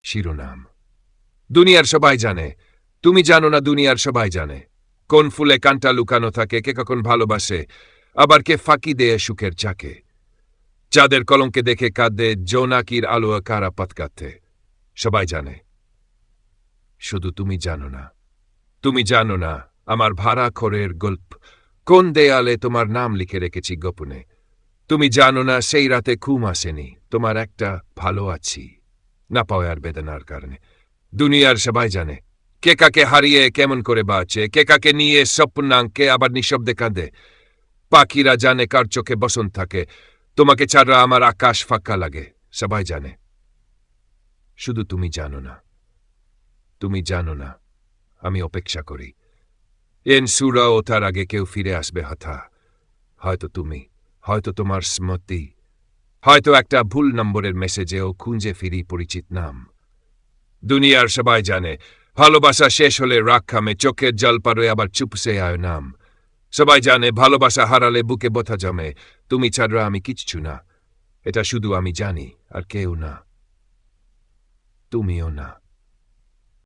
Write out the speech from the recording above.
শিরোনাম। দুনিয়ার সবাই জানে, তুমি জানো না দুনিয়ার সবাই জানে। কোন ফুলে কাঁটা লুকানো থাকে, কে কখন ভালোবাসে, আবার কে ফাঁকি দেয় সুখের চাকে। চাঁদের কলঙ্কে দেখে কাঁদে জোনাকির আলো কারা পাতকাতে। সবাই জানে, শুধু তুমি জানো না। তুমি জানো না আমার ভাড়া ঘরের গল্প, কোন দেয়ালে তোমার নাম লিখে রেখেছি গোপনে। তুমি জানো না সেই রাতে ঘুম আসেনি, তোমার একটা ভালো আছি না পাওয়ার বেদনার কারণে। দুনিয়ার সবাই জানে, কে কাকে হারিয়ে কেমন করে বাঁচে, কে কাকে নিয়ে স্বপ্নাঙ্কে আবার নিঃশব্দে কাঁদে। পাখিরা জানে কার চোখে বসন্ত থাকে, তোমাকে ছাড়া আমার আকাশ ফাঁকা লাগে। সবাই জানে, শুধু তুমি জানো না। তুমি জানো না আমি অপেক্ষা করি। এন সুরা ওঠার আগে কেউ ফিরে আসবে হঠা। হয়তো তুমি, হয়তো তোমার স্মৃতি, হয়তো একটা ভুল নম্বরের মেসেজেও খুঁজে ফিরি পরিচিত নাম। দুনিয়ার সবাই জানে, ভালোবাসা শেষ হলে রাগ খামে, চোখের জল পারে আবার চুপসে আয় নাম। সবাই জানে ভালোবাসা হারালে বুকে ব্যথা জমে, তুমি ছাড়া আমি কিচ্ছু না। এটা শুধু আমি জানি, আর কেউ না। তুমিও না।